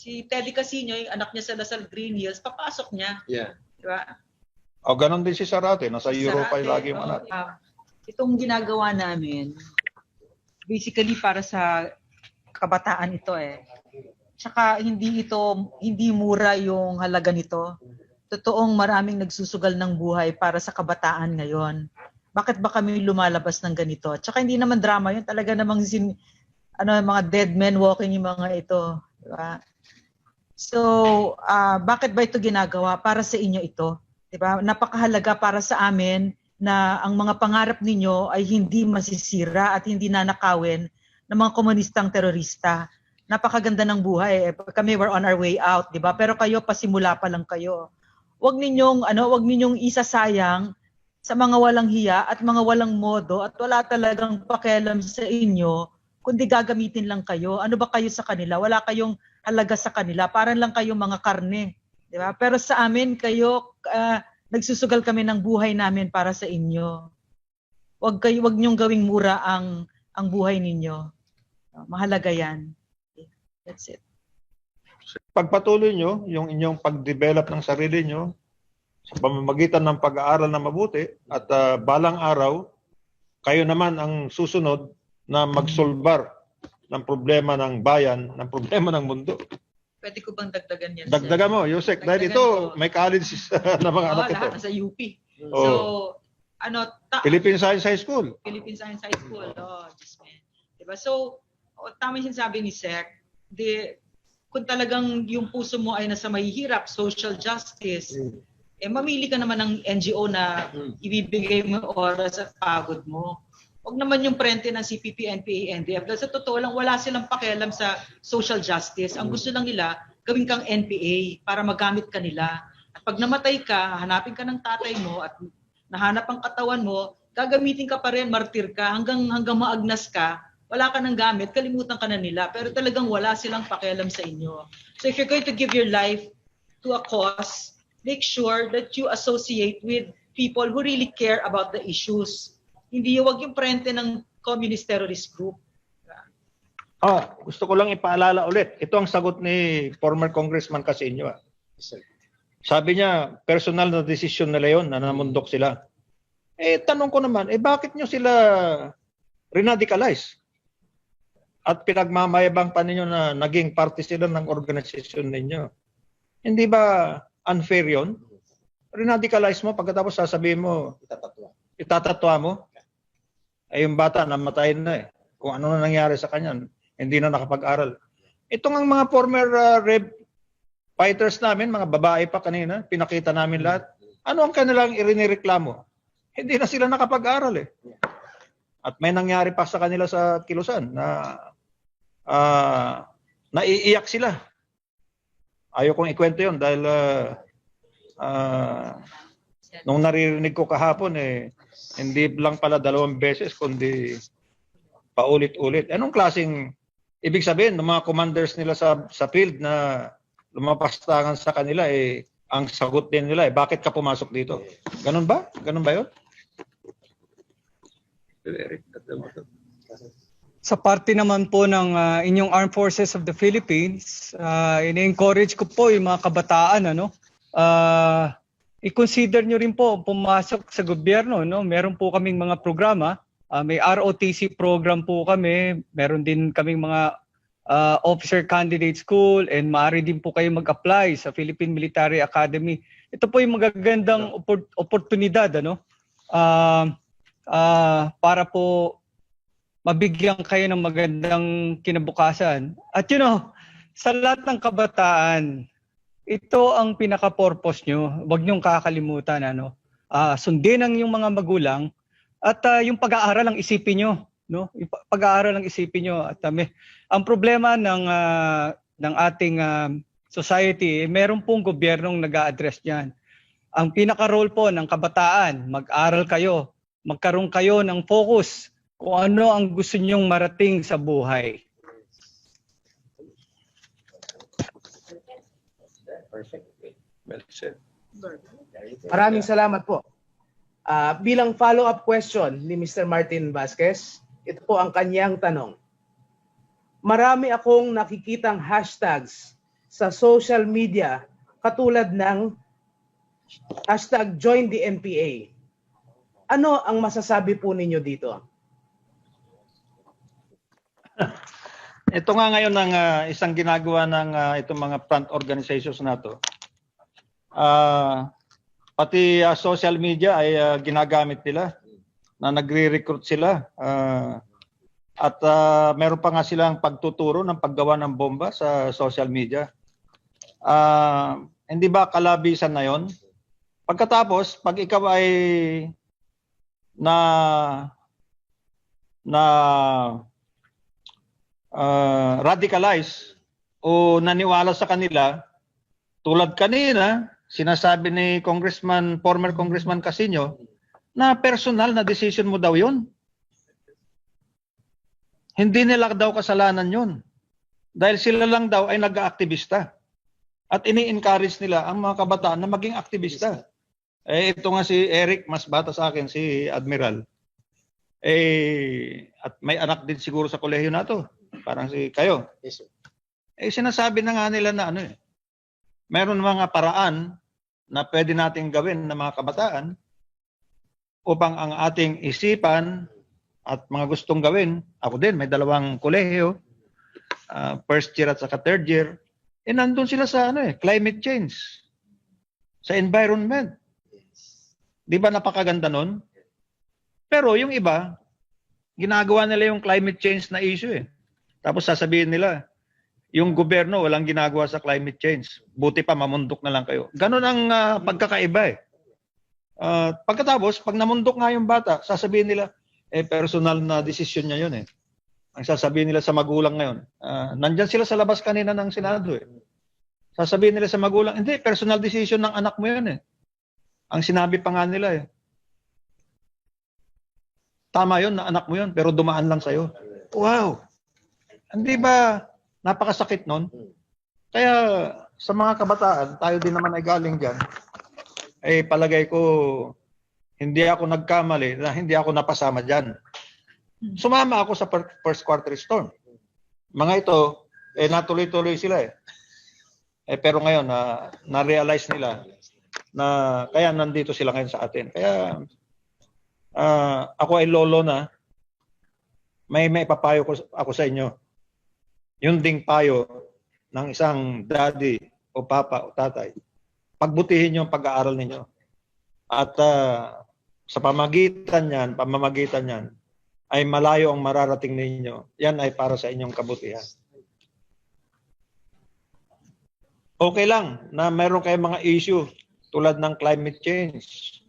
Si Teddy Casino, yung anak niya sa Lasal Green Hills, papasok niya. Yeah. Diba? O, ganun din si Sarate. Nasa Si Europa Sarate, lagi yung anak. itong ginagawa namin, basically para sa kabataan ito eh. Tsaka hindi mura yung halaga nito. Totoong maraming nagsusugal ng buhay para sa kabataan ngayon. Bakit ba kami lumalabas ng ganito? Tsaka hindi naman drama yun. Talaga namang mga dead men walking yung mga ito. Diba? So, bakit ba ito ginagawa? Para sa inyo ito. Diba? Napakahalaga para sa amin na ang mga pangarap ninyo ay hindi masisira at hindi nanakawin ng mga komunistang terorista. Napakaganda ng buhay. Kami were on our way out, 'di ba? Pero kayo pasimula pa lang kayo. Huwag ninyong isasayang sa mga walang hiya at mga walang modo at wala talagang pakialam sa inyo kundi gagamitin lang kayo. Ano ba kayo sa kanila? Wala kayong halaga sa kanila. Parang lang kayong mga karne, 'di ba? Pero sa amin kayo nagsusugal kami ng buhay namin para sa inyo. Huwag niyong gawing mura ang buhay ninyo. Mahalaga 'yan. That's it. Pagpatuloy nyo yung inyong pag-develop ng sarili nyo sa pamamagitan ng pag-aaral na mabuti at balang araw, kayo naman ang susunod na magsolbar ng problema ng bayan, ng problema ng mundo. Pwede ko bang dagdagan yan? Dagdagan mo, Yusek, dahil ito may college na mga anak ito. Lahat sa UP. Oh. So, Philippine Science High School. Philippine Science High School. Just man. Diba? So, tama yung sinasabi ni Sec, kung talagang yung puso mo ay nasa mahihirap, social justice, mamili ka naman ng NGO na ibibigay mo oras at pagod mo. Huwag naman yung prente ng CPP, NPA, NDF. Dahil sa totoo lang, wala silang pakialam sa social justice. Ang gusto lang nila, gawin kang NPA para magamit ka nila. At pag namatay ka, hanapin ka ng tatay mo at nahanap ang katawan mo, gagamitin ka pa rin, martir ka, hanggang maagnas ka, wala ka ng gamit, kalimutan ka na nila. Pero talagang wala silang pakialam sa inyo. So if you're going to give your life to a cause, make sure that you associate with people who really care about the issues. Hindi wag yung prente ng communist terrorist group. Gusto ko lang ipaalala ulit. Ito ang sagot ni former Congressman Casino. Sabi niya, personal na desisyon nila yun, na namundok sila. Tanong ko naman, bakit nyo sila renadicalize? At pinagmamayabang pa ninyo na naging parte sila ng organisasyon ninyo. Hindi ba unfair yun? Renadicalize mo, pagkatapos sasabihin mo, itatatwa mo. Yung bata namatay na Kung ano na nangyari sa kanya, hindi na nakapag-aral. Itong ang mga former fighters namin, mga babae pa kanina, pinakita namin lahat. Ano ang kanilang irinireklamo? Hindi na sila nakapag-aral At may nangyari pa sa kanila sa Kilusan na naiiyak sila. Ayaw kong ikwento yun dahil nung naririnig ko kahapon hindi lang pala 2 beses kundi paulit-ulit. Anong klaseng ibig sabihin ng mga commanders nila sa field na lumapastangan sa kanila ang sagot din nila bakit ka pumasok dito? Ganun ba? Ganun ba 'yon? Sa parte naman po ng inyong Armed Forces of the Philippines, ina-encourage ko po yung mga kabataan i-consider nyo rin po pumasok sa gobyerno, no? Meron po kaming mga programa, may ROTC program po kami, meron din kaming mga officer candidate school and maaari din po kayo mag-apply sa Philippine Military Academy. Ito po yung magagandang oportunidad para po mabigyan kayo ng magandang kinabukasan. At sa lahat ng kabataan, ito ang pinaka-purpose nyo. Huwag nyong kakalimutan. Sundin ang yung mga magulang at yung pag-aaral ang isipin nyo. No? Yung pag-aaral ang isipin nyo. At ang problema ng ating society, meron pong gobyernong nag-a-address niyan. Ang pinaka-role po ng kabataan, mag-aral kayo, magkaroon kayo ng focus kung ano ang gusto nyong marating sa buhay. Perfect. Well said. Maraming salamat po. Bilang follow-up question ni Mr. Martin Vasquez, ito po ang kanyang tanong. Marami akong nakikitang hashtags sa social media katulad ng hashtag Join the NPA. Ano ang masasabi po ninyo dito? Ito nga ngayon ng isang ginagawa ng itong mga front organizations na to. Pati social media ay ginagamit nila na nagre-recruit sila. At meron pa nga silang pagtuturo ng paggawa ng bomba sa social media. Hindi ba kalabisan na yon? Pagkatapos, pag ikaw ay radicalize o naniwala sa kanila, tulad kanina, sinasabi ni former Congressman Casino, na personal na decision mo daw yun. Hindi nila daw kasalanan yun. Dahil sila lang daw ay nag-aaktivista. At ini-encourage nila ang mga kabataan na maging aktivista. Ito nga si Eric, mas bata sa akin, si Admiral. At may anak din siguro sa kolehiyo na to. Parang si kayo. Yes, sir. Sinasabi na nga nila na meron mga paraan na pwede nating gawin ng mga kabataan upang ang ating isipan at mga gustong gawin, ako din, may 2 kolehiyo, first year at saka third year, nandun sila sa climate change, sa environment. Di ba napakaganda nun? Pero yung iba, ginagawa nila yung climate change na issue Tapos sasabihin nila, yung gobyerno walang ginagawa sa climate change. Buti pa mamundok na lang kayo. Ganon ang pagkakaiba Pagkatapos, pag namundok nga yung bata, sasabihin nila, personal na desisyon niya yun Ang sasabihin nila sa magulang ngayon, nandyan sila sa labas kanina ng Senado Sasabihin nila sa magulang, hindi, personal decision ng anak mo yun Ang sinabi pa nga nila tama yun, na anak mo yun, pero dumaan lang sa'yo. Wow! Hindi ba napakasakit nun? Kaya sa mga kabataan, tayo din naman ay galing dyan, palagay ko, hindi ako nagkamali na hindi ako napasama dyan. Sumama ako sa first quarter storm. Mga ito, natuloy-tuloy sila pero ngayon, na-realize nila na kaya nandito sila ngayon sa atin. Kaya ako ay lolo na, may papayo ako sa inyo. Yun ding payo ng isang daddy o papa o tatay. Pagbutihin yung pag-aaral ninyo. At sa pamamagitan yan, ay malayo ang mararating ninyo. Yan ay para sa inyong kabutihan. Okay lang na meron kayong mga issue tulad ng climate change.